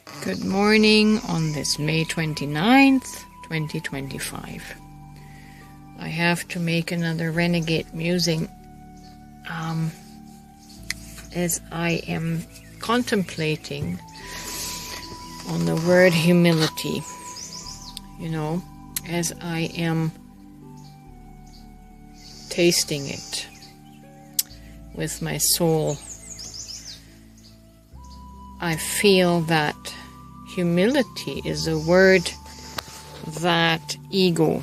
Good morning on this May 29th, 2025. I have to make another Renegade Musing as I am contemplating on the word humility. As I am tasting it with my soul, I feel that humility is a word that ego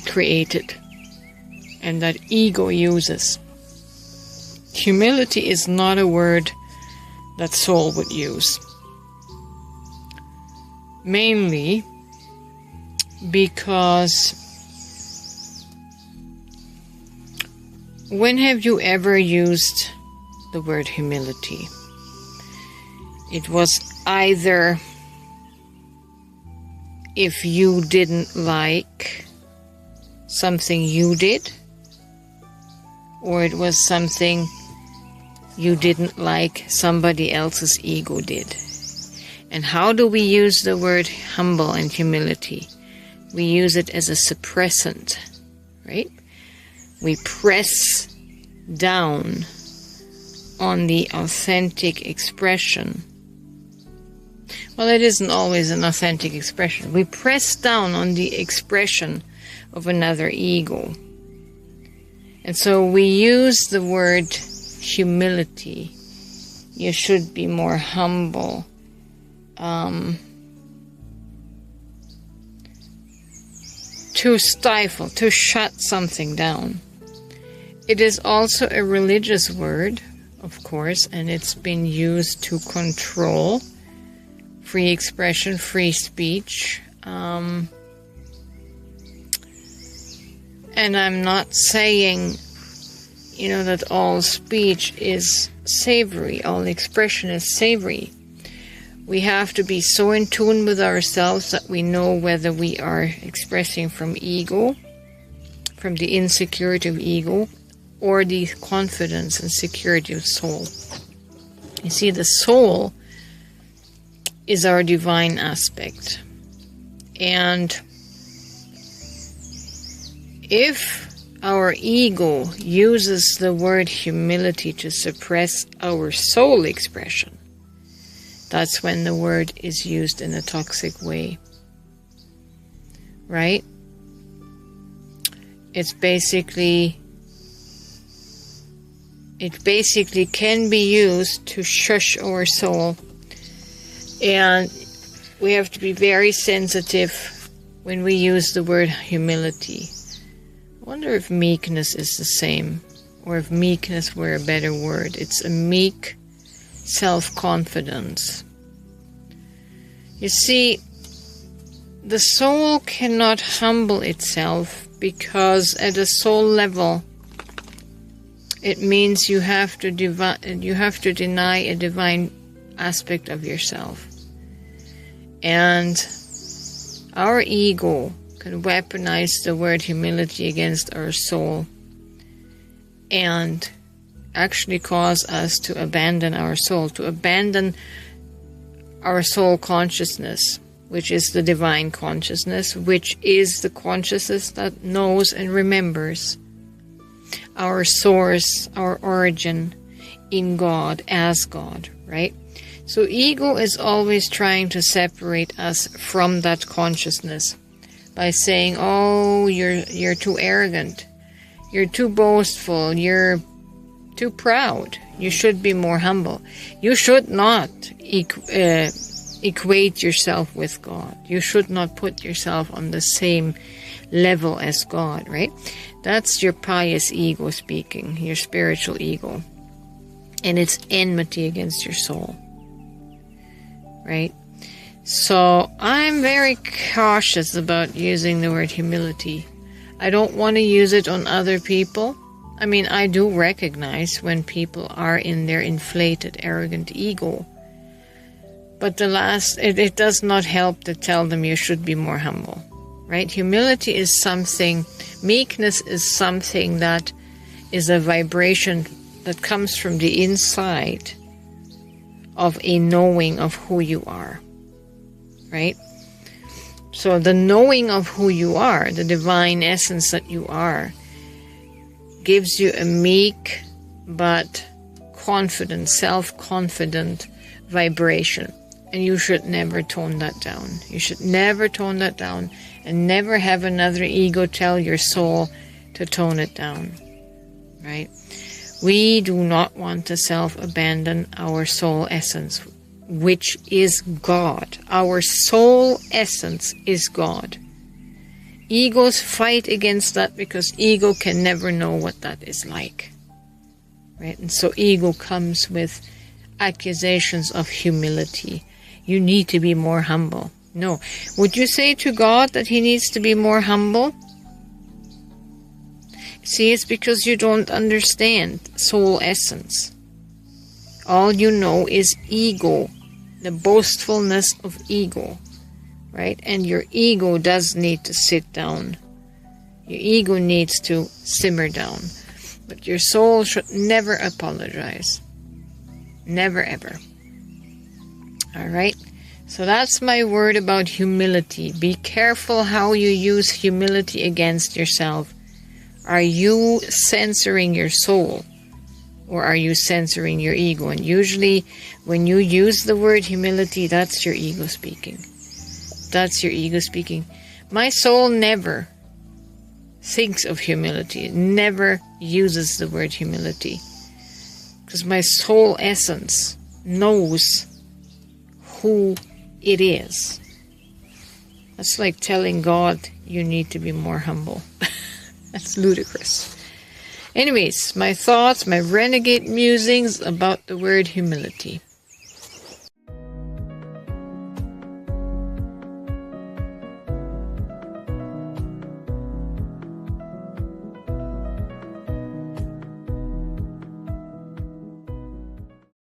created and that ego uses. Humility is not a word that soul would use. Mainly because when have you ever used the word humility? It was either if you didn't like something you did, or it was something you didn't like somebody else's ego did. And how do we use the word humble and humility? We use it as a suppressant, right? We press down on the authentic expression. Well, it isn't always an authentic expression. We press down on the expression of another ego. And so we use the word humility. You should be more humble. To stifle, to shut something down. It is also a religious word, of course, and it's been used to control free expression, free speech. And I'm not saying, that all speech is savory, all expression is savory. We have to be so in tune with ourselves that we know whether we are expressing from ego, from the insecurity of ego, or the confidence and security of soul. You see, the soul is our divine aspect. And if our ego uses the word humility to suppress our soul expression, that's when the word is used in a toxic way, right? It basically can be used to shush our soul. And we have to be very sensitive when we use the word humility. I wonder if meekness is the same, or if meekness were a better word. It's a meek self-confidence. You see, the soul cannot humble itself because at a soul level, it means you have to deny a divine aspect of yourself. And our ego can weaponize the word humility against our soul and actually cause us to abandon our soul, to abandon our soul consciousness, which is the divine consciousness, which is the consciousness that knows and remembers our source, our origin in God, as God, right? So ego is always trying to separate us from that consciousness by saying, oh, you're too arrogant, you're too boastful, you're too proud, you should be more humble. You should not equate yourself with God. You should not put yourself on the same level as God, right? That's your pious ego speaking, your spiritual ego. And it's enmity against your soul, right? So I'm very cautious about using the word humility. I don't want to use it on other people. I mean, I do recognize when people are in their inflated, arrogant ego. But it does not help to tell them you should be more humble, right? Humility is something, meekness is something that is a vibration that comes from the inside of a knowing of who you are, right? So the knowing of who you are, the divine essence that you are, gives you a meek but confident, self-confident vibration. And you should never tone that down. You should never tone that down, and never have another ego tell your soul to tone it down, right? We do not want to self-abandon our soul essence, which is God. Our soul essence is God. Egos fight against that because ego can never know what that is like, right? And so ego comes with accusations of humility. You need to be more humble. No. Would you say to God that he needs to be more humble? See, it's because you don't understand soul essence. All you know is ego, the boastfulness of ego, right? And your ego does need to sit down. Your ego needs to simmer down. But your soul should never apologize. Never, ever. All right? So that's my word about humility. Be careful how you use humility against yourself. Are you censoring your soul, or are you censoring your ego? And usually when you use the word humility, that's your ego speaking. That's your ego speaking. My soul never thinks of humility, never uses the word humility. Because my soul essence knows who it is. That's like telling God you need to be more humble. That's ludicrous. Anyways, my thoughts, my renegade musings about the word humility.